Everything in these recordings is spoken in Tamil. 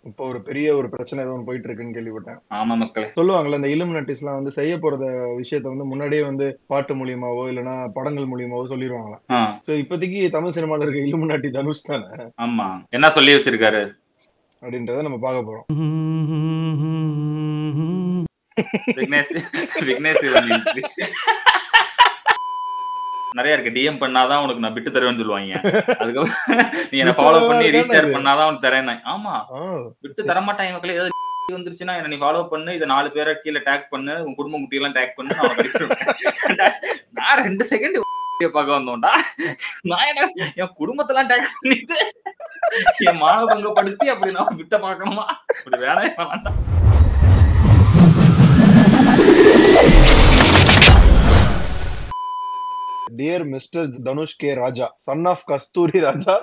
இப்போ ஒரு பெரிய ஒரு பிரச்சனை ஏதோ ஒண்ணு போயிட்டு இருக்குன்னு கேள்விப்பட்டேன். ஆமா மக்களே. சொல்லுவாங்கல்ல, இந்த இலுமினட்டிஸ்லாம் வந்து செய்ய போறத விஷயத்த வந்து முன்னாடியே வந்து பாட்டு மூலியமாவோ, இல்லன்னா படங்கள் மூலியமாவோ சொல்லிருவாங்களாம். ஆ, சோ இப்போதைக்கு தமிழ் சினிமால இருக்க இலுமினாட்டி தனுஷ் தானே ஆமா. என்ன சொல்லி வச்சிருக்காரு? அப்படின்றத நம்ம பார்க்க போறோம். விக்னேஷ் விக்னேஷ் சிவன் என்ட்ரி. நெறைய இருக்கு. டிஎம் பண்ணாதான் உனக்கு நான் பிட் தருவேன்னு சொல்லுவாய்ங்க. அதுக்கப்புறம் நீ என்ன ஃபாலோ ட்விட்டர்லலாம் பண்ணி இருக்கான்னு ரீஷேர் அது. பண்ணாதான் உனக்கு தரேன்னு. ஆமா. ஆ. பிட் தரமாட்டாய்ங்க மக்களே. ஏதாவது வந்துருச்சுன்னா என்ன நீ ஃபாலோ பண்ணு. இத 4 பேர கீழ டேக் பண்ணு. உன் குடும்பம் குட்டியெல்லாம் டேக் பண்ணு. நான் உனக்கு அனுப்பி விடுறேன். நான் 2 செகண்ட் பார்க்க வந்தோம்டா. நான் என்ன என் குடும்பத்தெல்லாம் டேக் பண்ணிட்டு என் மானபங்கப்படுத்தி அப்படி நான் பிட்ட பார்க்கணுமா? அப்படி வேணவே வேணாம்டா. Dear mister Dhanush K Raja, son of Kasthuri Raja,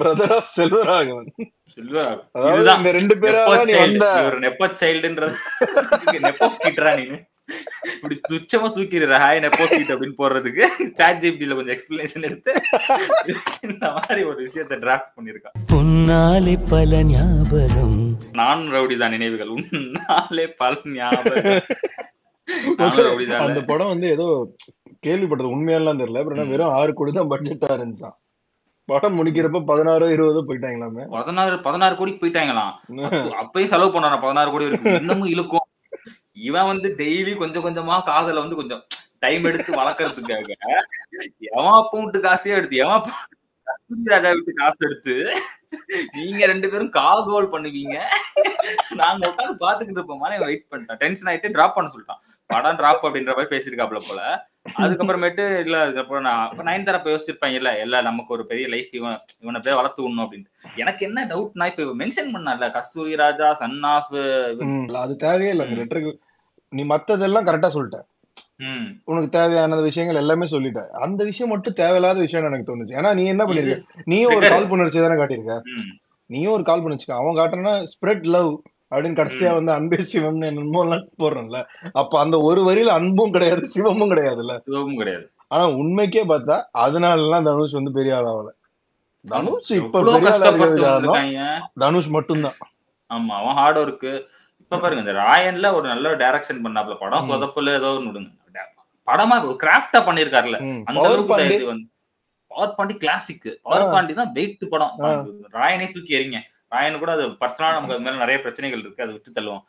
brother of Selvaraghavan. Selva, அதாவது இதுதான் இந்த 2 நெப்போ பேரால நீ சைல்டு. வந்த. நீ ஒரு நெப்போ சைல்டுன்றது நெப்போ கிட்ரா நீனு. இப்படி துச்சமா தூக்கிடுற ஹாய் நெப்போ கிட் அப்படின்னு போடுறதுக்கு சாட் ஜிபிடில கொஞ்சம் எக்ஸ்பிளனேஷன் எடுத்து இந்த மாதிரி ஒரு விஷயத்தை டிராஃப்ட் பண்ணிருக்கான். உன்னாலே பல ஞாபகம். நானும் ரவுடி தான் நினைவுகள். உன்னாலே பல ஞாபகம். நானும் ரவுடி தான். அந்த படம் வந்து ஏதோ கேள்விப்பட்டது உண்மையாலாம் தெரியல. அப்புறம் வெறும் 6 கோடி தான் பட்ஜெட்டா இருந்துச்சாம். படம் முடிக்கிறப்ப 16 20 போயிட்டாங்களாமே. 16 கோடிக்கு போயிட்டாங்களாம். அப்பயும் செலவு பண்ணான 16 கோடி இருக்கு. இன்னமும் இழுக்கும். இவன் வந்து டெய்லி கொஞ்சம் கொஞ்சமா காதல வந்து கொஞ்சம் டைம் எடுத்து வளர்க்கறதுக்காக எவன் அப்ப விட்டு காசையே எடுத்து எவன் கஸ்தூரி ராஜா விட்டு காசு எடுத்து நீங்க 2 பேரும் காகோல் பண்ணுவீங்க. நாங்க உட்காந்து பாத்துக்கிட்டு இருப்போம். வெயிட் பண்ணிட்டான். டென்ஷன் ஆயிட்டு டிராப் பண்ண சொல்லிட்டான். படம் டிராப் அப்படின்ற மாதிரி பேசிருக்காப்ல போல. அதுக்கப்புறமேட்டு இல்ல அதுக்கப்புறம் நான் நயன்தாரா போய் யோசிச்சிருப்பாங்க. இல்ல நமக்கு ஒரு பெரிய லைஃப் இவனை அப்படியே வளர்த்து விடணும் அப்படின்னு. எனக்கு என்ன டவுட்னா இப்ப மென்ஷன் பண்ணல கஸ்தூரி ராஜா சன் ஆஃப் அது தேவையே இல்ல. அந்த லெட்டருக்கு நீ மத்ததெல்லாம் கரெக்டா சொல்லிட்ட. உனக்கு தேவையான விஷயங்கள் எல்லாமே சொல்லிட்ட. அந்த விஷயம் மட்டும் தேவையில்லாத விஷயம் எனக்கு தோணுச்சு. ஏன்னா நீ என்ன பண்ணிருக்க, நீயும் ஒரு கால் புணர்ச்சி தானே காட்டியிருக்க. நீயும் ஒரு கால் புணர்ச்சிக்க அவன் காட்டுறனா ஸ்ப்ரெட் லவ் அப்படின்னு கடைசியா வந்து அன்பே சிவம்னு என்னமோ போடுறோம்ல. அப்ப அந்த ஒரு வரியில அன்பும் கிடையாது சிவமும் கிடையாதுல்ல. சிவமும் கிடையாது. ஆனா உண்மைக்கே பார்த்தா அதனாலலாம் தனுஷ் வந்து பெரிய ஆள் ஆகல. தனுஷ் இப்ப எவ்வளவு பெரிய ஆளா இருக்கிறது கஷ்டப்பட்டு காரணம் வந்திருக்காங்க. தனுஷ் மட்டும்தான். ஆமா அவன் ஹார்ட் ஒர்க். இப்ப பாருங்க இந்த ராயன்ல ஒரு நல்ல டைரக்ஷன் பண்ணாப்ல. படம் சொதப்பல ஏதோ ஒன்று விடுங்க. படமா கிராஃப்டா பண்ணிருக்காருல்ல. அந்த அளவுக்கு இது வந்து power Pandi classic. Power Pandi தான் வெயிட் படம். ராயனே தூக்கி எறிங்க. ராயன் கூட அது பர்சனலா நமக்கு அது மேல நிறைய பிரச்சனைகள் இருக்கு. அதை விட்டு தள்ளுவோம்.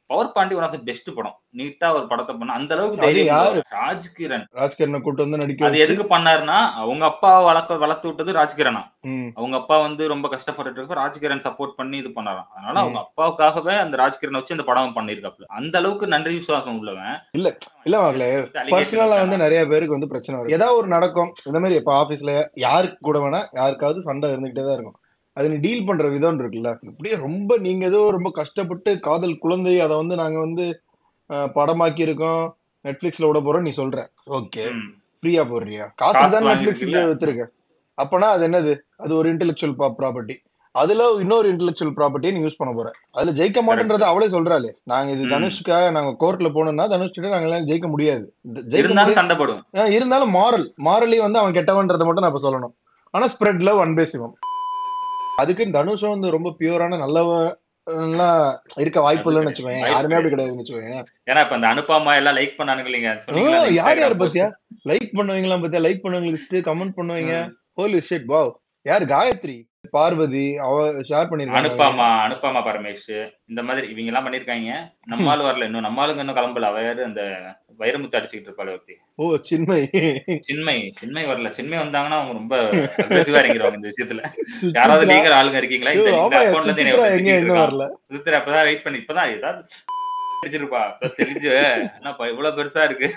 Power Paandi one of the best படம். நீட்டா ஒரு படத்தை பண்ண அந்த அளவுக்கு தைரியம். ராஜ்கிரண் கூட்டு வந்து நடிக்க அது எதுக்கு பண்ணாருன்னா அவங்க அப்பாவை வளர்த்து விட்டது ராஜ்கிரணா. அவங்க அப்பா வந்து ரொம்ப கஷ்டப்பட்டு இருக்க ராஜ்கிரண் சப்போர்ட் பண்ணி இது பண்ணாராம். அதனால அவங்க அப்பாவுக்காகவே அந்த ராஜ்கிரணை வச்சு இந்த படம் பண்ணிருக்காப்ல. அந்த அளவுக்கு நன்றி விசுவாசம் உள்ளவன். இல்ல மகளே, பர்சனலா வந்து நிறைய பேருக்கு வந்து பிரச்சனை வரும். ஏதாவது ஒரு நடக்கும் இந்த மாதிரி. இப்ப ஆபீஸ்ல யாருக்கு கூட வேணா யாருக்காவது சண்டை இருந்துகிட்டே தான் இருக்கும். அது நீ டீல் பண்ற விதம் இருக்குல்ல. இப்படியே ரொம்ப நீங்க ஏதோ ரொம்ப கஷ்டப்பட்டு காதல் குழந்தை அதை வந்து நாங்க வந்து படமாக்கி இருக்கோம், நெட்ஃபிளிக்ஸ்ல விட போறோம் நீ சொல்ற. ஓகே, ஃப்ரீயா போடுறியா? காசு தான் நெட்ஃபிளிக்ஸ்ல வித்துருக்க. அப்பனா அது என்னது? அது ஒரு இன்டெலெக்சுவல் ப்ராப்பர்ட்டி. அதுல இன்னொரு இன்டெலெக்சுவல் ப்ராப்பர்ட்டியை நீ யூஸ் பண்ண போற. அதுல ஜெயிக்க மாட்டேன்றத அவளே சொல்றாளே. நாங்க இது தனுஷ்காக நாங்க கோர்ட்ல போனோம்னா தனுஷ் கிட்ட நாங்க எல்லாம் ஜெயிக்க முடியாது. இருந்தாலும் மாரலி வந்து அவன் கெட்டவன்றதை மட்டும் நான் இப்ப சொல்லணும். ஆனா ஸ்ப்ரெட் லவ் அன்பே சிவம். அதுக்கு தனுஷம் வந்து ரொம்ப பியூரான நல்லவன் இருக்க வாய்ப்பு இல்லைன்னு வச்சுக்கோங்க. யாருமே அப்படி கிடையாதுன்னு வச்சுக்கோங்க. ஏன்னா இப்ப அந்த அனுப்பாமா எல்லாம் லைக் பண்ணானுங்க. யார் யார் பத்தியா லைக் பண்ணுவீங்களா? பத்தியா லைக் பண்ணுவீங்க, கமெண்ட் பண்ணுவீங்க. Holy shit wow. யார்? காயத்ரி, பார்வதி அவ ஷேர் பண்ணிருக்காங்க. அனுப்பாமா பரமேஷ் இந்த மாதிரி இவங்க எல்லாம் பண்ணிருக்காங்க. நம்மால் வரல இன்னும். நம்மளுக்கு இன்னும் கிளம்பல. அவ யாரு அந்த வைரமுத்து அடிச்சுக்கிட்டு இருப்பாள் ஒருத்தி. ஓ சின்மை வரல. சின்மை வந்தாங்கன்னா அவங்க ரொம்ப அக்ரெசிவா இறங்கிடுவாங்க இந்த விஷயத்துல. யாராவது லீகல் ஆளுங்க இருக்கீங்களா? இந்த அக்கௌண்ட்ல இருந்து சுத்திர அப்பதான் வெயிட் பண்ணி இப்பதான் ஏதாவது அடிச்சிருப்பா தெரிஞ்சு. என்னப்பா இவ்வளவு பெருசா இருக்கு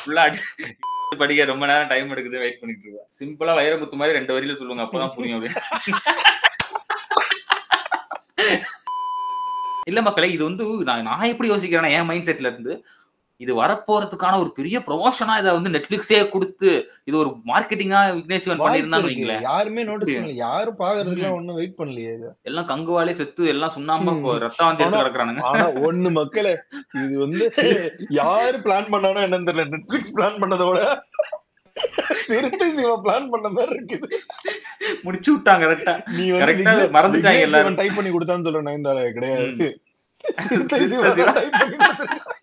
ஃபுல்லா படிக்க ரொம்ப நேரம் டைம் எடுக்குது. வெயிட் பண்ணிட்டு இருக்கா. சிம்பிளா வைரமுத்து மாதிரி 2 வரியில சொல்லுங்க அப்பதான் புரியும் அப்படின்னு. இல்ல மக்களே, இது வந்து நான் எப்படி யோசிக்கிறேன்னா என் மைண்ட் செட்ல இருந்து இது வரப்போறதுக்கான ஒரு பெரிய ப்ரொமோஷனா இதை வந்து நெட்ஃபிளிக்ஸே கொடுத்து இது ஒரு மார்க்கெட்டிங்கா விக்னேஷ் சிவன் பண்ணிருந்தான்னு வைங்களேன். யாருமே நோட்டீஸ் பண்ணல. யாரும் பாக்குறதுக்கு ஒண்ணும் வெயிட் பண்ணலையே. எல்லாம் கங்குவாலே செத்து எல்லாம் சுண்ணாம்பா ரத்தம் வந்து எடுத்து கிடக்குறானுங்க. ஆனா ஒண்ணு மக்களே, இது வந்து யாரு பிளான் பண்ணானோ என்னன்னு தெரியல. Netflix plan பண்ணதோட Siruthai Siva plan பண்ண மாதிரி இருக்குது. முடிச்சு விட்டாங்க கரெக்டா. நீ கரெக்டா வந்து மறந்துட்டாங்க எல்லாரும். டைப் பண்ணி கொடுத்தான்னு சொல்ற நயன்தாரா கிடையாது. சிறுத்தை சிவா டைப் பண்ணி கொடுத்திருக்கான்.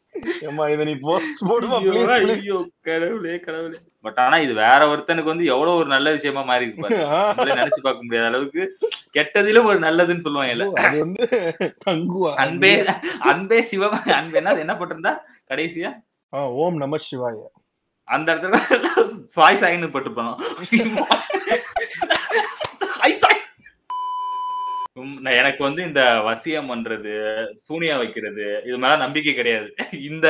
ஏமா இத நீ போஸ்ட் போடுமா ப்ளீஸ் ப்ளீஸ். ஐயோ கடவுளே கடவுளே. பட் ஆனா இது வேற ஒருத்தனுக்கு வந்து எவ்வளவு ஒரு நல்ல விஷயமா மாறி இருக்கு பாரு. நம்மளே நினைச்சு பார்க்க முடியாத அளவுக்கு கெட்டதிலும் ஒரு நல்லதுன்னு சொல்லுவாங்கல்ல. அது வந்து தங்குவா. அன்பே அன்பே சிவம் அன்பே என்ன போட்டிருந்தா கடைசியா ஓம் நம சிவாய. அந்த இடத்துல சாய் சாய்னு போட்டுருப்பானோ. எனக்கு வந்து இந்த வசியம் பண்றது, சூனியா வைக்கிறது இது மேல நம்பிக்கை கிடையாது. இந்த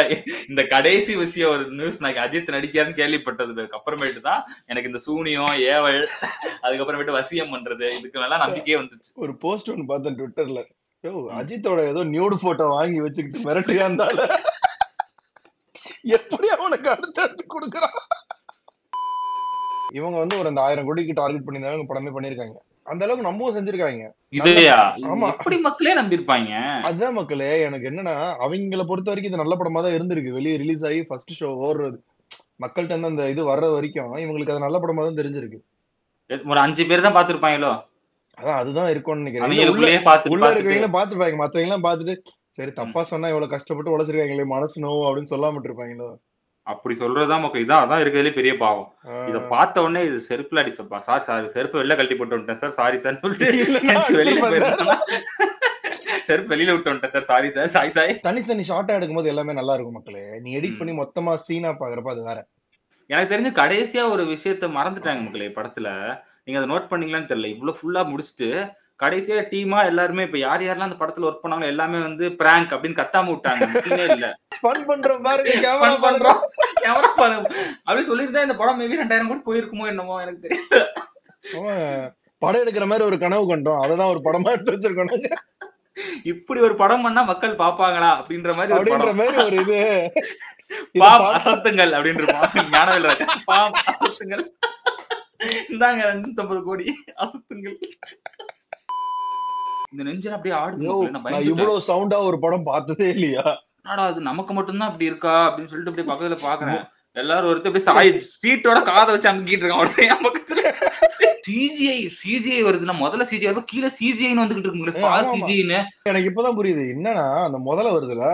இந்த கடைசி விஷயம் ஒரு நியூஸ் நான் அஜித் நடிக்காருன்னு கேள்விப்பட்டதுக்கு அப்புறமேட்டு தான் எனக்கு இந்த சூனியம், ஏவல், அதுக்கப்புறமேட்டு வசியம் பண்றது இதுக்கு மேல நம்பிக்கையே வந்துச்சு. ஒரு போஸ்ட் ஒன்னு பார்த்தேன் ட்விட்டர்ல. அஜித்தோட ஏதோ நியூட் போட்டோ வாங்கி வச்சுக்கிட்டு மிரட்டியா இருந்தால எப்படி அவனுக்கு அடுத்து கொடுக்குறான். இவங்க வந்து ஒரு 1000 கோடிக்கு டார்கெட் பண்ணியிருந்தாங்க, படமே பண்ணிருக்காங்க. அந்த அளவுக்கு நம்பவும் செஞ்சிருக்காங்க. இதையா எப்படி மக்களே நம்பிருப்பாங்க? அதுதான் மக்களே. எனக்கு என்னன்னா அவங்கள பொறுத்த வரைக்கும் இது நல்ல படமா தான் இருந்திருக்கு. வெளியே ரிலீஸ் ஆகி ஃபர்ஸ்ட் ஷோ ஓடுறது மக்கள்கிட்ட இருந்து அந்த இது வர்ற வரைக்கும் இவங்களுக்கு அது நல்ல படமா தான் தெரிஞ்சிருக்கு. ஒரு 5 பேர் தான் பாத்துருப்பாங்களோ. அதான் அதுதான் இருக்கும்னு நினைக்கிறேன். உள்ள இருக்கவங்கள பாத்துருப்பாங்க, மத்தவங்க எல்லாம் பாத்துட்டு சரி தப்பா சொன்னா இவ்வளவு கஷ்டப்பட்டு உழைச்சிருக்காங்களே மனசு நோவு அப்படின்னு சொல்லாம இருப்பாங்களோ. அப்படி சொல்றதுதான் மக்கள். இதான் அதான் இருக்கிறதுலே பெரிய பாவம். இத பார்த்த உடனே இது செருப்புல அடிச்சப்பா சார் சார் செருப்பு வெளில கழட்டி போட்டு வந்துட்டேன் சார் சாரி சார் சொல்லிட்டு வெளியில போயிருந்தா செருப்பு வெளியில விட்டு வந்துட்டேன் sir sorry sir Sai Sai. தனித்தனி ஷார்ட்டா எடுக்கும்போது எல்லாமே நல்லா இருக்கும் மக்களே. நீ எடிட் பண்ணி மொத்தமா சீனா பாக்குறப்ப அது வேற. எனக்கு தெரிஞ்சு கடைசியா ஒரு விஷயத்த மறந்துட்டாங்க மக்களே படத்துல. நீங்க அதை நோட் பண்ணீங்களான்னு தெரியல. இவ்வளவு ஃபுல்லா முடிச்சுட்டு கடைசியா டீமா எல்லாருமே இப்ப யார் யாரெல்லாம் அந்த படத்துல ஒர்க் பண்ணாங்களோ எல்லாமே வந்து பிராங்க் அப்படின்னு கத்தாம விட்டாங்க. இல்ல ஃபன் பண்றோம் பாருங்க, கேமரா பண்றோம், கேமரா பாருங்க அப்படி சொல்லிட்டு தான் இந்த படம் மேபி 2000 கோடி போயிருக்குமோ என்னமோ எனக்கு தெரியல. படம் எடுக்கிற மாதிரி ஒரு கனவு கண்டோம், அததான் ஒரு படமா எடுத்து வச்சிருக்கோம். இப்படி ஒரு படம் பண்ணா மக்கள் பாப்பாங்களா அப்படின்ற மாதிரி ஒரு இது பாம் அசத்துங்கள் அப்படின்னு ஞானவேல் பாம் அசத்துங்கள் இந்தாங்க 250 கோடி அசத்துங்கள். இந்த நெஞ்சன் அப்படியே ஆடுது. இவ்வளவு சவுண்டா ஒரு படம் பார்த்ததே இல்லையா? ஆனா அது நமக்கு மட்டும்தான் அப்படி இருக்கா அப்படின்னு சொல்லிட்டு அப்படியே பக்கத்துல பாக்குறேன். எல்லாரும் ஒருத்தர் அப்படியே சாய் சீட்டோட காதை வச்சு அமுக்கிட்டு இருக்கான் பக்கத்துல. சிஜிஐ வருதுன்னா முதல்ல சிஜிஐ கீழே சிஜிஐன்னு வந்துகிட்டு இருக்குங்களே. எனக்கு இப்பதான் புரியுது என்னன்னா அந்த முதல்ல வருதுல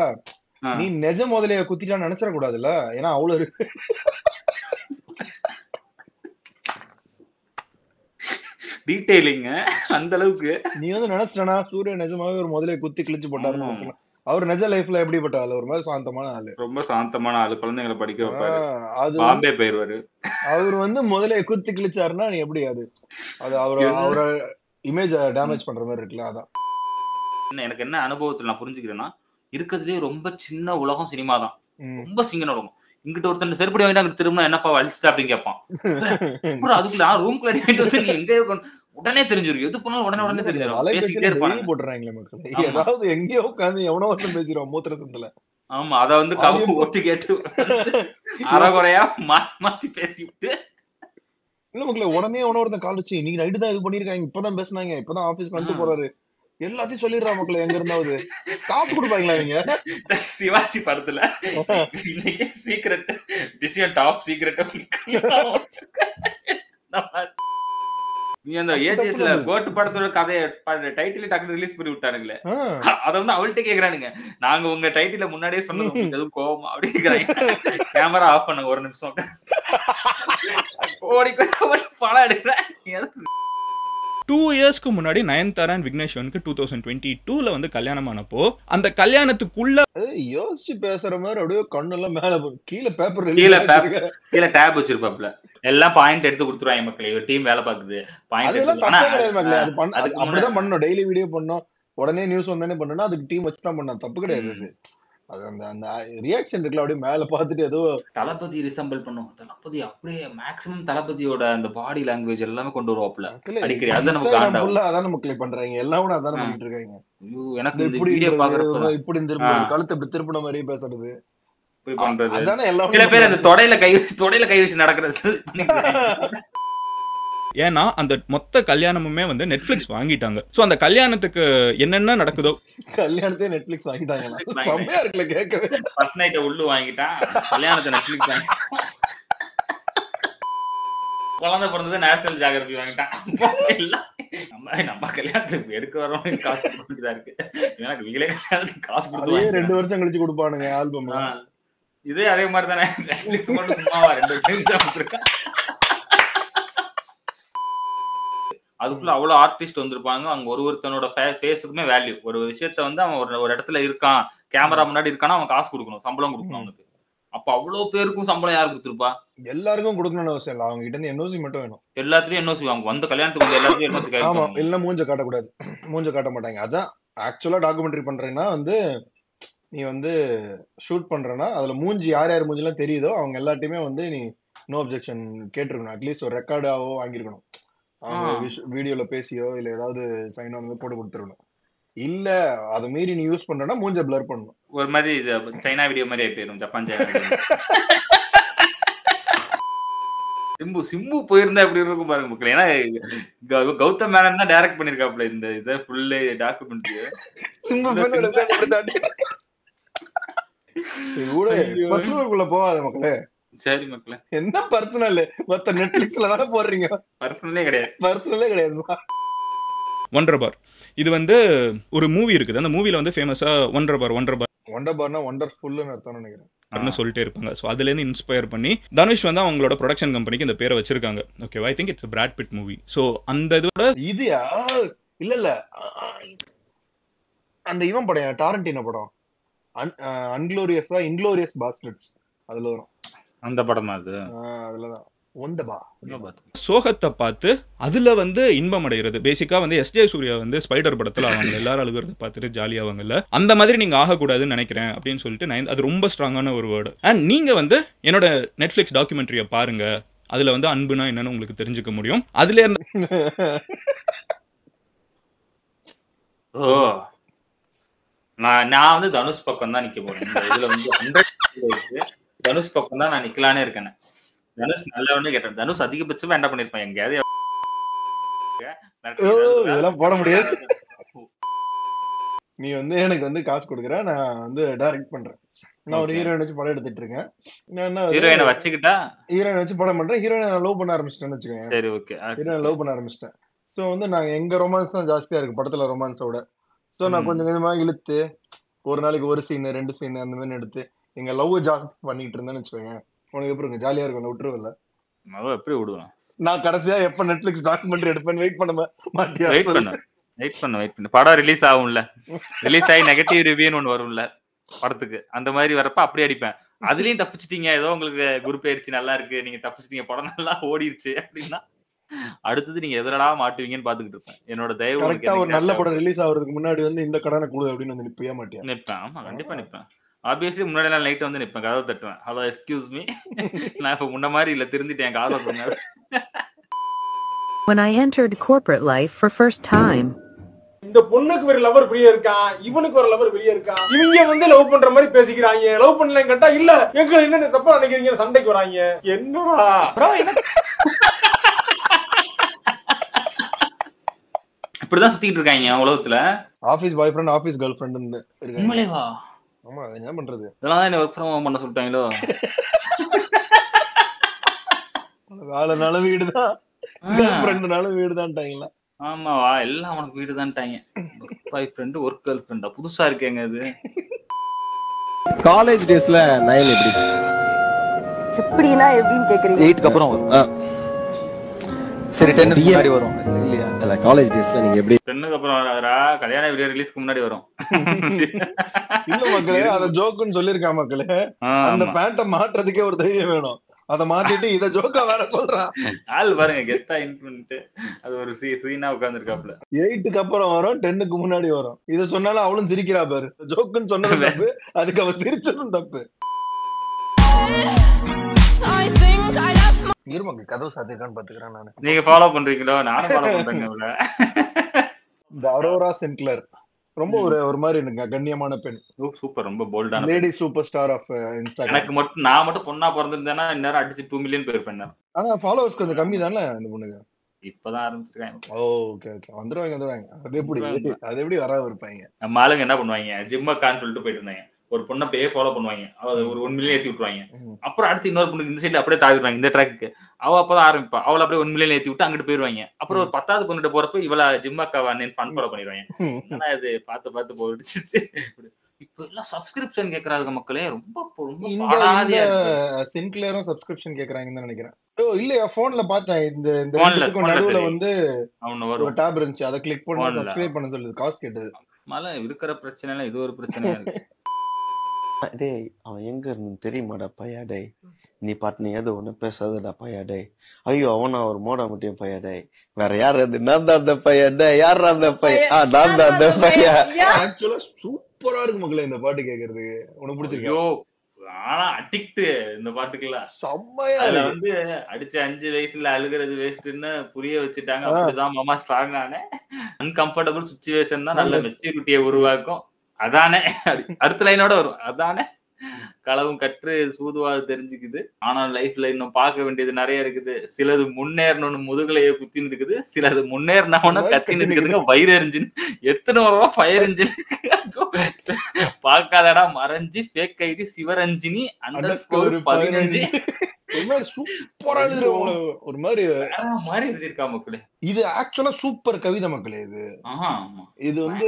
நீ நிஜ முதலைய குத்திட்டான்னு நினைச்சிட கூடாதுல்ல. ஏன்னா அவ்வளவு இருக்கு டீடைலிங் அந்த அளவுக்கு. நீ வந்து நினைச்சிட்டனா சூரிய நிஜமாவே ஒரு முதலைய குத்தி கிழிச்சு போட்டாருன்னு. அவர் நிஜ லைஃப்ல எப்படிப்பட்ட ஆளு? ஒரு மாதிரி சாந்தமான ஆளு, ரொம்ப சாந்தமான ஆளு, குழந்தைங்களை படிக்க வைப்பாரு, பாம்பே போயிருவாரு. அவர் வந்து முதலைய குத்தி கிழிச்சாருன்னா நீ எப்படி அது அவரோட இமேஜ் டேமேஜ் பண்ற மாதிரி இருக்குல்ல. அதான் எனக்கு என்ன அனுபவத்துல நான் புரிஞ்சுக்கிறேன்னா இருக்கிறதுலயே ரொம்ப சின்ன உலகம் சினிமா தான். ரொம்ப சின்ன உலகம். இங்கிட்ட ஒருத்தன் செருப்படி வாங்கிட்டு அங்க திரும்ப என்னப்பா வலிச்சுட்டா அப்படின்னு கேட்பான். அதுக்குள்ள ரூம்குள்ள வந்து நீ எங்க உடனே தெரிஞ்சிருக்கு. எது பண்ணாலும் உடனே தெரிஞ்சிடும். பேசிக்கிட்டே இருப்பாங்க போட்டுறாங்களே மக்கள். ஏதாவது எங்கேயோ உட்காந்து எவனோ ஒருத்தன் பேசிடுவான் மூத்திர சந்தில. ஆமா, அத வந்து கவு ஒட்டி கேட்டு அறகுறையா மாத்தி பேசி விட்டு இல்ல மக்களே உடனே எவனோ ஒருத்தன் கால் வச்சு நீங்க நைட்டு தான் இது பண்ணிருக்காங்க, இப்பதான் பேசினாங்க, இப்பதான் ஆபீஸ்க்கு வந்து போறாரு எல்லாத்தையும் சொல்லிடுறா மக்களே. எங்க இருந்தாவது காசு கொடுப்பாங்களா நீங்க? சிவாஜி படத்துல சீக்ரெட் டிசிஷன் டாப் சீக்ரெட் நீ அந்த ஏஜிஎஸ்ல கோட் படத்தோட கதையை டைட்டில் டக்குனு ரிலீஸ் பண்ணி விட்டானுங்களே. அத வந்து அவள்கிட்ட கேக்குறானுங்க, நாங்க உங்க டைட்டில முன்னாடியே சொன்னது எதுவும் கோவமா அப்படி கேக்குறாங்க. கேமரா ஆஃப் பண்ணுங்க ஒரு நிமிஷம். ஓடி படம் எடுக்கிறேன். 2 இயர்ஸ்க்கு முன்னாடி நயன்தாரா அண்ட் விக்னேஷ்வனுக்கு 2022ல வந்து கல்யாணம் ஆனப்போ அந்த கல்யாணத்துக்குள்ள யோசிச்சு பேசுற மாதிரி அப்படியே கண்ணெல்லாம் மேல கீழே பேப்பர் கீழே டேப் வச்சிருப்பாப்ல எல்லாம் பாயிண்ட் எடுத்து கொடுத்துருவாங்க மக்களே. ஒரு டீம் வேலை பாக்குது அப்படிதான் பண்ணணும். டெய்லி வீடியோ பண்ணோம், உடனே நியூஸ் வந்தானே பண்ணணும், அதுக்கு டீம் வச்சு தான் பண்ணோம், தப்பு கிடையாது. அது அந்த ரியாக்ஷன் இருக்குல்ல அப்படியே மேல பாத்துட்டு ஏதோ தளபதி ரிசம்பிள் பண்ணும். தளபதி அப்படியே மேக்ஸிமம் தளபதியோட அந்த பாடி லாங்குவேஜ் எல்லாமே கொண்டு வருவாப்ல அடிக்கடி. அதான் நமக்கு அதான் நமக்கு பண்றாங்க எல்லாமே, அதான் பண்ணிட்டு இருக்காங்க. எனக்கு இந்த வீடியோ பாக்குறப்ப இப்படி திரும்ப கழுத்து இப்படி திருப்பின மாதிரி பேசுறது பண்றது. சில பேர் அந்த தொடையில கை வச்சு நடக்கிறது. ஏன்னா அந்த மொத்த கல்யாணமுமே வந்து நெட்ஃபிளிக்ஸ் வாங்கிட்டாங்க. சோ அந்த கல்யாணத்துக்கு என்னென்ன நடக்குதோ கல்யாணத்தை நெட்ஃபிளிக்ஸ் வாங்கிட்டாங்க. செம்மையா இருக்குல கேட்கவே. ஃபர்ஸ்ட் நைட் உள்ளு வாங்கிட்டான், கல்யாணத்தை நெட்ஃபிளிக்ஸ் வாங்கிட்டான். குழந்தை பிறந்தது நேஷனல் ஜியோகிராபி வாங்கிட்டான். நம்ம கல்யாணத்துக்கு எடுக்க வரோம் காசு கொடுக்க வேண்டியதா இருக்கு. எனக்கு வீலே காசு கொடுத்து 2 வருஷம் கழிச்சு கொடுப்பானுங்க ஆல்பம். இதே அதே மாதிரி தானே நெட்ஃபிளிக்ஸ் மட்டும் சும்மாவா 2 வருஷம் கொடுத்துருக்கேன். அதுக்குள்ள அவ்வளவு ஆர்டிஸ்ட் வந்திருப்பாங்க. அங்க ஒருத்தனோட ஃபேஸுக்குமே வேல்யூ. ஒரு விஷயத்த வந்து அவன் ஒரு இடத்துல இருக்கான், கேமரா முன்னாடி இருக்கானா அவன் காசு கொடுக்கணும், சம்பளம் கொடுக்கணும் அவனுக்கு. அப்ப அவ்வளவு பேருக்கும் சம்பளம் யாரு கொடுத்துருப்பா? எல்லாருக்கும் கொடுக்கணும்னு அவசியம் இல்ல. அவங்க கிட்ட இருந்து என்ஓசி மட்டும் வேணும். எல்லாத்துலயும் என்ஓசி வாங்க வந்த கல்யாணத்துக்கு எல்லாத்தையும் என்ஓசி. ஆமா, இல்ல மூஞ்ச காட்டக்கூடாது. மூஞ்ச காட்ட மாட்டாங்க. அதான் ஆக்சுவலா டாக்குமெண்ட்ரி பண்றேன்னா வந்து நீ வந்து ஷூட் பண்றேன்னா அதுல மூஞ்சி யார் யார் மூஞ்சிலாம் தெரியுதோ அவங்க எல்லாத்தையுமே வந்து நீ நோ அப்ஜெக்ஷன் கேட்டிருக்கணும். அட்லீஸ்ட் ஒரு ரெக்கார்டாவோ வாங்கிருக்கணும். அவங்க வீடியோல பேசியோ இல்ல ஏதாவது சைன் வந்து போட்டு கொடுத்துருக்கணும். இல்ல அதை மீறி நீ யூஸ் பண்றனா மூஞ்ச பிளர் பண்ணணும். ஒரு மாதிரி சைனா வீடியோ மாதிரி ஆயிடும். ஜப்பான் சிம்பு போயிருந்தா எப்படி இருக்கும் பாருங்க மக்கள். ஏன்னா கௌதம் மேனன் தான் டைரக்ட் பண்ணிருக்காப்ல இந்த இதை ஃபுல்லே டாக்குமெண்ட்ரி. பர்சனலுக்குள்ள போகாத மக்களே. சரி மக்களே, என்ன பர்சனல்? மொத்த நெட்ஃபிளிக்ஸ்ல தான போடுறீங்க. பர்சனலே கிடையாது, பர்சனலே கிடையாது. ஒண்டர் பார் இது வந்து ஒரு மூவி இருக்குது. அந்த மூவில வந்து ஃபேமஸா ஒண்டர் பார்னா ஒண்டர்ஃபுல்னு அர்த்தம் நினைக்கிறேன் சொல்லிட்டே இருப்பாங்க. ஸோ அதுலேருந்து இன்ஸ்பயர் பண்ணி தனுஷ் வந்து அவங்களோட ப்ரொடக்ஷன் கம்பெனிக்கு இந்த பேரை வச்சிருக்காங்க. ஓகேவா? I think it's Brad Pitt movie. So அந்த இதோட இதுயா இல்ல அந்த இவன் படம் டாரண்டினோ படம் இன்க்ளோரியஸ் பாஸ்டர்ட்ஸ் அதுல வரும். அந்த படம் அது அதுலதான் சோகத்தை பார்த்து அதுல வந்து இன்பம் அடைகிறது. பேசிக்கா வந்து எஸ்ஜே சூர்யா வந்து ஸ்பைடர் படத்துல அவங்க எல்லாரும் அழுகிறத பார்த்துட்டு ஜாலியாவாங்கல்ல, அந்த மாதிரி நீங்க ஆகக்கூடாதுன்னு நினைக்கிறேன் அப்படின்னு சொல்லிட்டு அது ரொம்ப ஸ்ட்ராங்கான ஒரு வேர்டு. அண்ட் நீங்க வந்து என்னோட நெட்ஃபிளிக்ஸ் டாக்குமெண்ட்ரியை பாருங்க, அதுல வந்து அன்புனா என்னன்னு உங்களுக்கு தெரிஞ்சுக்க முடியும். அதுல இருந்து நான் வந்து தனுஷ் பக்கம் தான் நிக்க போறேன். இதுல வந்து தனுஷ் பக்கம் தான் நான் நிக்கலானே இருக்கேன். தனுஷ் நல்லவனே கேட்டேன். தனுஷ் அதிகபட்சமா என்ன பண்ணிருப்பான்? எங்கேயாவது இதெல்லாம் போட முடியாது. நீ வந்து எனக்கு வந்து காசு கொடுக்குற, நான் வந்து டைரக்ட் பண்றேன். நான் ஒரு ஹீரோயின் வச்சு படம் எடுத்துட்டு இருக்கேன். ஹீரோயினை வச்சுக்கிட்டா ஹீரோயின் வச்சு படம் பண்றேன். ஹீரோயினை லவ் பண்ண ஆரம்பிச்சிட்டேன்னு வச்சுக்கோங்க. சரி, ஓகே. ஹீரோயின் லவ் பண்ண ஆரம்பிச்சிட்டேன். ஸோ வந்து நாங்க எங்க ரொமான்ஸ் தான் ஜாஸ்தியா இருக்கு படத்துல ரொமான்ஸோட. ஸோ நான் கொஞ்சம் கொஞ்சமா இழுத்து ஒரு நாளைக்கு ஒரு சீன் 2 சீன் அந்த மாதிரி எடுத்து எங்க லவ் ஜாஸ்தி பண்ணிட்டு இருந்தேன்னு வச்சுக்கோங்க. உனக்கு எப்படி ஜாலியா இருக்கும்? விட்டுருவில்ல? எப்படி விடுவேன்? நான் கடைசியா எப்ப நெட்ஃபிளிக்ஸ் டாக்குமெண்ட்ரி எடுப்பேன் வெயிட் பண்ண மாட்டியா? வெயிட் பண்ண படம் ரிலீஸ் ஆகும்ல, ரிலீஸ் ஆகி நெகட்டிவ் ரிவ்யூன்னு ஒண்ணு வரும்ல படத்துக்கு, அந்த மாதிரி வரப்ப அப்படியே அடிப்பேன். அதுலயும் தப்பிச்சிட்டீங்க, ஏதோ உங்களுக்கு குரூப் ஆயிடுச்சு, நல்லா இருக்கு, நீங்க தப்பிச்சிட்டீங்க, படம் நல்லா ஓடிடுச்சு அப்படின்னா அடுத்தது நீங்க எதிரடா மாட்டுவீங்கன்னு பாத்துக்கிட்டு இருப்பேன். என்னோட தயவு ஒரு நல்ல படம் ரிலீஸ் ஆகுறதுக்கு முன்னாடி வந்து இந்த கடனை கொடு அப்படின்னு வந்து நிப்பவே மாட்டியா? நிப்பேன். ஆமா, கண்டிப்பா நிப்பேன். ஆப்வியஸ்லி முன்னாடி நாள் நைட் வந்து நிப்பேன், கதவை தட்டுவேன். ஹலோ, எக்ஸ்கியூஸ் மீ, நான் இப்ப முன்ன மாதிரி இல்ல, திருந்திட்டேன், காதல் பண்ண. When I entered corporate life for first time, இந்த பொண்ணுக்கு ஒரு லவர் வெளியே இருக்கான், இவனுக்கு ஒரு லவர் வெளியே இருக்கான், இவங்க வந்து லவ் பண்ற மாதிரி பேசிக்கிறாங்க. லவ் பண்ணலன்னு கேட்டா இல்ல எங்க என்ன தப்பா நினைக்கிறீங்க, சண்டைக்கு வராங்க. என்னடா இப்படிதான் சுத்திட்டு இருக்காங்க உலகத்துல. Office boy friend, office girl friend இருக்காங்க. உண்மையிலேவா? ஆமா, என்ன பண்றது? இதெல்லாம் தான் என்ன வொர்க் ஃப்ரம் ஹோம் பண்ண சொல்லிட்டாங்களோ. வேலைனாலும் வீடுதான், கேர்ள் ஃப்ரெண்ட்னாலும் வீடுதான்ட்டாங்களா? ஆமாவா, எல்லாம் உனக்கு வீடுதான்ட்டாங்க. ஒர்க் பாய் ஃப்ரெண்ட், ஒர்க் கேர்ள் ஃப்ரெண்டா? புதுசா இருக்கேங்க இது. காலேஜ் டேஸ்ல நயன் எப்படினா எப்படின்னு கேக்குறீங்க? 8க்கு அப்புறம் வரும். சரி, 10 முன்னாடி வரும் இல்லையா? இல்ல, காலேஜ் டேஸ்ல நீங்க எப்படி 10க்கு அப்புறம் வரா? கல்யாண வீடியோ ரிலீஸ்க்கு முன்னாடி வரும். இல்ல மக்களே, அத ஜோக்குன்னு சொல்லிருக்கா மக்களே. அந்த பேண்ட மாற்றதுக்கே ஒரு தைரியம் வேணும். அத மாத்திட்டு இத ஜோக்கா வேற சொல்றான். ஆள் பாருங்க, கெத்தா இன்ஃபினிட். அது ஒரு சீனா உட்கார்ந்திருக்காப்ல. 8க்கு அப்புறம் வரும், 10க்கு முன்னாடி வரும். இத சொன்னாலும் அவளும் சிரிக்கிறா பாரு. ஜோக்குன்னு சொன்னது தப்பு, அதுக்கு அவ சிரிச்சதும் தப்பு. இருமங்க கதவு சாத்திருக்கான்னு பாத்துக்கிறேன் நானு. நீங்க ஃபாலோ பண்றீங்களோ? நானும் ஃபாலோ பண்றேங்க. இந்த அரோரா சென்க்லர் ரொம்ப ஒரு மாதிரி எனக்கு கண்ணியமான பெண். சூப்பர், ரொம்ப போல்டான lady super star of Instagram. எனக்கு நான் மட்டும் பொண்ணா பிறந்திருந்தேனா இந்நேரம் அடிச்சு 2 மில்லியன் பேர் பண்ணேன். ஆனா ஃபாலோவர்ஸ் கொஞ்சம் கம்மி தானே இந்த பொண்ணுங்க. இப்பதான் ஆரம்பிச்சிருக்காங்க. ஓகே வந்துருவாங்க. அது எப்படி வராம இருப்பாங்க? நம்ம ஆளுங்க என்ன பண்ணுவாங்க, ஜிம்ம கான் சொல்லிட்டு போயிட்டு இருந்தாங்க. ஒரு பொண்ணை பேயே ஃபாலோ பண்ணுவாங்க, அவ ஒரு 1 மில்லியன் ஏத்தி விட்டுருவாங்க. அப்புறம் அடுத்து இன்னொரு பொண்ணு இந்த சைட்ல அப்படியே தாவிடுவாங்க இந்த ட்ராக்கு. அவ அப்பதான் ஆரம்பிப்பா, அவளை அப்படியே 1 மில்லியன் ஏத்தி விட்டு அங்கிட்டு போயிருவாங்க. அப்புறம் ஒரு 10வது பொண்ணுகிட்ட போறப்ப இவள ஜிம்மாக்காவா ஃபன் ஃபாலோ பண்ணிடுவாங்க. ஆனா இது பார்த்து போயிடுச்சு. இப்ப எல்லாம் சப்ஸ்கிரிப்ஷன் கேக்குறாங்க மக்களே, ரொம்ப ரொம்ப பாடாதியா இருக்கு. சின்க்ளியரும் சப்ஸ்கிரிப்ஷன் கேக்குறாங்கன்னு நினைக்கிறேன். இல்லையா போன்ல பார்த்தேன், இந்த ரெண்டுக்கும் நடுவுல வந்து ஒரு டாப் இருந்துச்சு, அதை கிளிக் பண்ணி சப்ஸ்கிரைப் பண்ண சொல்லுது, காசு கேட்டது. மலை இருக்கிற பிரச்சனை எல்லாம் இது ஒரு பிரச்சனையா இருக்கு. டேய் அவன் எங்க இருந்து தெரியுமாடா பையா? டேய் நீ பாட்டு ஏதோ ஒண்ணு பேசாதடா பையா. டேய் ஐயோ அவனா ஒரு மோடா முட்டியும் பையா. டேய் வேற யாரு அது? நான் தான் அந்த பையன். டேய் யார் அந்த பையன்? நான் தான் அந்த பையன். ஆக்சுவலா சூப்பரா இருக்கு மக்களே இந்த பாட்டு கேக்குறதுக்கு. உனக்கு பிடிச்சிருக்கா? ஐயோ ஆனா அடிக்ட் இந்த பாட்டுக்குலாம் செம்மையா அதுல வந்து அடிச்ச 5 வயசுல அழுகிறது வேஸ்ட்னு புரிய வச்சுட்டாங்க. அப்படிதான் மாமா ஸ்ட்ராங் ஆன அன்கம்ஃபர்டபுள் சிச்சுவேஷன் தான் நல்ல மெச்சூரிட்டியை உருவாக்கும். அதானே அடுத்த லைனோட வரும். அதானே களவும் கற்று சூதுவாது தெரிஞ்சுக்குது. ஆனால் லைஃப்ல இன்னும் பார்க்க வேண்டியது நிறைய இருக்குது. சிலது முன்னேறணும்னு முதுகலையே குத்தின்னு இருக்குது, சிலது முன்னேறினவன கத்தின்னு இருக்குதுங்க வயிறு எரிஞ்சின்னு. எத்தனை வருவா ஃபயர் என்ஜின் பார்க்காதடா மறைஞ்சி ஃபேக் ஐடி சிவரஞ்சினி _15 சூப்பரா ஒரு மாதிரி எழுதியிருக்கா மக்களே. இது ஆக்சுவலா சூப்பர் கவிதை மக்களே. இது வந்து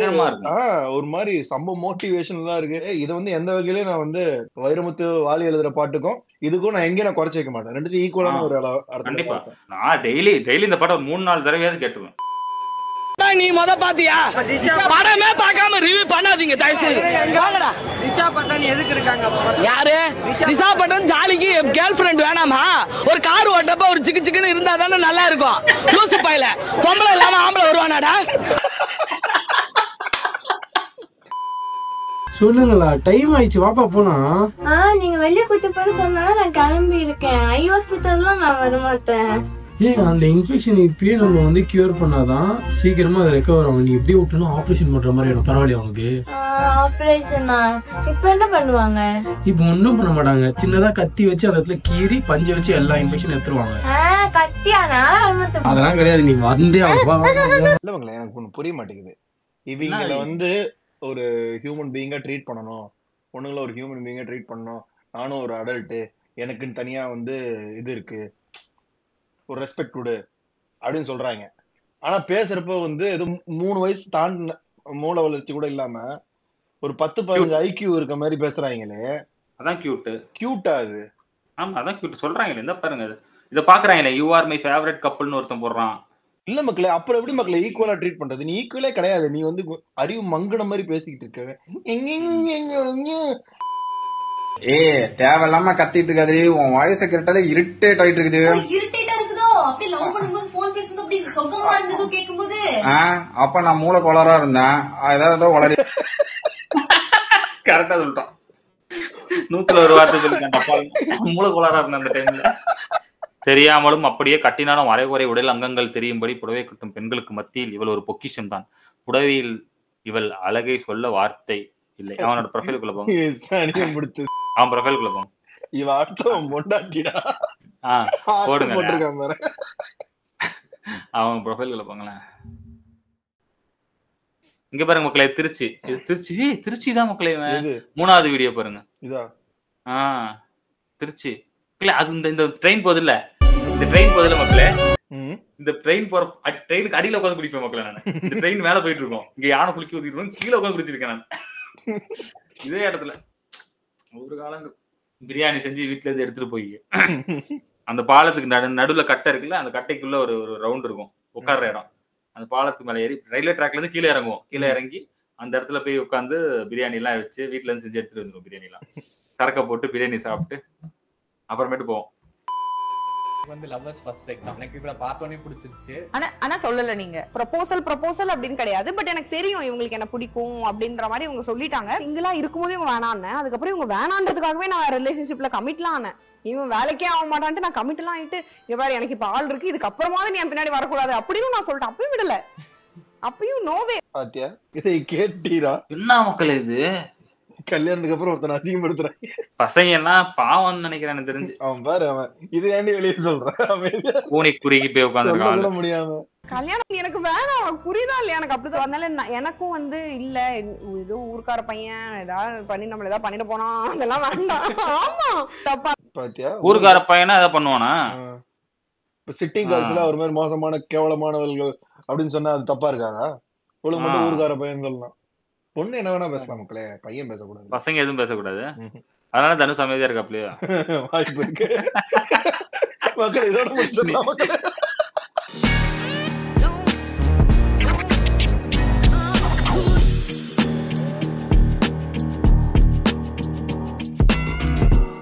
ஒரு மாதிரி சம்ப மோட்டிவேஷனலா இருக்கு. இது வந்து எந்த வகையிலயும் நான் வந்து வைரமுத்து வாலி எழுதுற பாட்டுக்கும் இதுக்கும் நான் எங்கேயும் நான் குறைச்சி வைக்க மாட்டேன். ரெண்டுத்தையும் ஈக்குவலான ஒரு கண்டிப்பா. நான் டெய்லி இந்த பாட்டை 3-4 தடவையாவது கேட்டுவேன். நீ முத பாத்தியா? படமே பார்க்காம ரிவ்யூ பண்ணாதீங்க ரிஷா பட்டன் எதுக்கு இருக்காங்க? யாரு ரிஷா பட்டன்? ஜாலிக்கு கேர்ள் ஃபிரெண்ட் வேணாமா? ஒரு கார் ஓட்டப்ப ஒரு சிக்கு சிக்குன்னு இருந்தா தானே நல்லா இருக்கும். லூசு பையில பொம்பளை இல்லாம ஆம்பளை வருவானாடா? சொல்லுங்களா, டைம் ஆயிடுச்சு, வாப்பா போனா. நீங்க வெளியே கூட்டு போய் சொன்னா நான் கிளம்பி இருக்கேன். ஐ ஹாஸ்பிட்டல்லாம் நான் வரமாட்டேன். ஏன் அந்த இன்ஃபெக்ஷன் இப்பயே நம்ம வந்து கியூர் பண்ணாதான் சீக்கிரமா அதை ரெக்கவர் ஆகும். நீ எப்படி விட்டணும் ஆபரேஷன் பண்ற மாதிரி இருக்கும். பரவாயில்லையா உனக்கு? ஆபரேஷனா? இப்ப என்ன பண்ணுவாங்க? இப்ப ஒன்னும் பண்ண மாட்டாங்க. சின்னதா கத்தி வச்சு அந்த இடத்துல கீறி பஞ்சு வச்சு எல்லா இன்ஃபெக்ஷன் எடுத்துருவாங்க. கத்தியானா? அதெல்லாம் கிடையாது, நீ வந்தே இல்லவங்களே. எனக்கு ஒண்ணு புரிய மாட்டேங்குது. இவங்கள வந்து ஒரு ஹியூமன் பீயிங்கா ட்ரீட் பண்ணணும், பொண்ணுங்களை ஒரு ஹியூமன் பீயிங்கா ட்ரீட் பண்ணணும். நானும் ஒரு அடல்ட், எனக்குன்னு தனியா வந்து இது இருக்கு, ஒரு ரெஸ்பெக்ட் கொடு அப்படின்னு சொல்றாங்க. ஆனா பேசுறப்ப வந்து ஏதோ 3 வயசு தாண்டின மூளை வளர்ச்சி கூட இல்லாம ஒரு 10-15 ஐக்கியூ இருக்க மாதிரி பேசுறாங்களே. அதான் கியூட்டா அது? ஆமா அதான் கியூட் சொல்றாங்களே. இந்த பாருங்க இத பாக்குறாங்களே, யூ ஆர் மை ஃபேவரட் கப்புள்னு ஒருத்தன் போடுறான். இல்ல மக்களே, அப்புறம் எப்படி மக்களை ஈக்குவலா ட்ரீட் பண்றது? நீ ஈக்குவலே கிடையாது. நீ வந்து அறிவு மங்குன மாதிரி பேசிக்கிட்டு இருக்க. தேவையில்லாம கத்திட்டு இருக்காது. உன் வாய்ஸ் கேட்டாலே இரிட்டேட் ஆயிட்டு இருக்குது. அப்ப நான் மூளை கோளாரா இருந்தேன். ஏதாவது வளரி கரெக்டா சொல்லிட்டான். 100 வார்த்தை சொல்லிட்டான். மூளை கோளாரா இருந்தேன் அந்த டைம்ல. தெரியாமலும் அப்படியே கட்டினாலும் அரைகுறை உடல் அங்கங்கள் தெரியும்படி புடவை கட்டும் பெண்களுக்கு மத்தியில் இவள் ஒரு பொக்கிஷம் தான். புடவையில் இவள் அழகை சொல்ல வார்த்தை இல்லை. அவனோட ப்ரொஃபைலுக்குள்ள போங்க. அவன் ப்ரொஃபைலுக்குள்ள போங்க. இவ அடுத்தவன் பொண்டாட்டிடா. போடுங்க. அவன் ப்ரொஃபைலுக்குள்ள போங்களேன். இங்க பாருங்க மக்களே, திருச்சி தான் மக்களே. 3வது வீடியோ பாருங்க. திருச்சி அது இந்த ட்ரெயின் போதில்ல, இந்த ட்ரெயின் போதில்ல மக்களே. இந்த ட்ரெயின் போற ட்ரெயினுக்கு அடியில உட்காந்து குடிப்பேன் மக்களே. நான் இந்த ட்ரெயின் மேல போயிட்டு இருக்கோம், இங்க யானை குளிக்க ஊத்திட்டு கீழே உட்காந்து குடிச்சிருக்கேன் நான். இதே இடத்துல ஒரு காலம் பிரியாணி செஞ்சு வீட்டுல இருந்து எடுத்துட்டு போய் அந்த பாலத்துக்கு நடுவுல கட்டை இருக்குல்ல, அந்த கட்டைக்குள்ள ஒரு ரவுண்ட் இருக்கும் உட்கார்ற இடம். அந்த பாலத்துக்கு மேல ஏறி ரயில்வே ட்ராக்ல இருந்து கீழே இறங்குவோம். கீழே இறங்கி அந்த இடத்துல போய் உட்காந்து பிரியாணி எல்லாம் வச்சு வீட்டுல இருந்து செஞ்சு எடுத்துட்டு வந்துருவோம். பிரியாணி எல்லாம் சரக்க போட்டு பிரியாணி சாப்பிட்டு அப்புறமேட்டு போவோம். வந்து லவ்வர்ஸ் ஃபர்ஸ்ட் சைட் தான். எனக்கு இப்ப பார்த்தோனே பிடிச்சிருச்சு. ஆனா சொல்லல நீங்க ப்ரொபோசல் அப்படின்னு கிடையாது. பட் எனக்கு தெரியும் இவங்களுக்கு என்ன பிடிக்கும் அப்படின்ற மாதிரி இவங்க சொல்லிட்டாங்க. சிங்கிளா இருக்கும்போது இவங்க வேணான்னு, அதுக்கப்புறம் இவங்க வேணான்றதுக்காகவே நான் ரிலேஷன்ஷிப்ல கமிட்லாம் ஆனேன். இவன் வேலைக்கே ஆக மாட்டான்ட்டு நான் கமிட் எல்லாம் ஆயிட்டு, இங்க பாரு எனக்கு இப்ப ஆள் இருக்கு, இதுக்கு அப்புறமாவது நீ என் பின்னாடி வரக்கூடாது அப்படின்னு நான் சொல்லிட்டேன். அப்பயும் விடல, அப்பயும் நோவே. பாத்தியா இதை கேட்டீரா? என்ன மக்கள் இது கல்யாணத்துக்கு அப்புறம் ஒருத்தனை அதிகப்படுத்துறாங்க. பசங்க எல்லாம் பாவம்னு நினைக்கிறேன் எனக்கு தெரிஞ்சு. அவன் பாரு, அவன் இது ஏண்டி வெளியே சொல்றான்? பூனை குறுகி போய் உட்கார்ந்து முடியாம கல்யாணம் எனக்கு வேணாம், புரியுதா இல்லையா? எனக்கு அப்படிதான். அதனால எனக்கும் வந்து இல்ல ஏதோ ஊர்க்கார பையன் ஏதாவது பண்ணி நம்மள ஏதாவது பண்ணிட்டு போனா அதெல்லாம் வேண்டாம். ஆமா தப்பா பாத்தியா? ஊர்க்கார பையனா ஏதாவது பண்ணுவானா? இப்ப சிட்டி கேர்ள்ஸ்ல ஒரு மாதிரி மோசமான கேவலமானவர்கள் அப்படின்னு சொன்னா அது தப்பா இருக்காதா? உங்களுக்கு மட்டும் ஊர்க்கார பையன் சொல்லலாம். பொண்ணு என்ன வேணா பேசலாம் மக்களே, பையன் பேசக்கூடாது. பசங்க எதுவும் பேசக்கூடாது. அதனால தனுஷ் அமைதியா இருக்காப்லையா? வாய்ப்பு இருக்கு. மக்கள் இதோட முடிச்சிடலாம் மக்களே.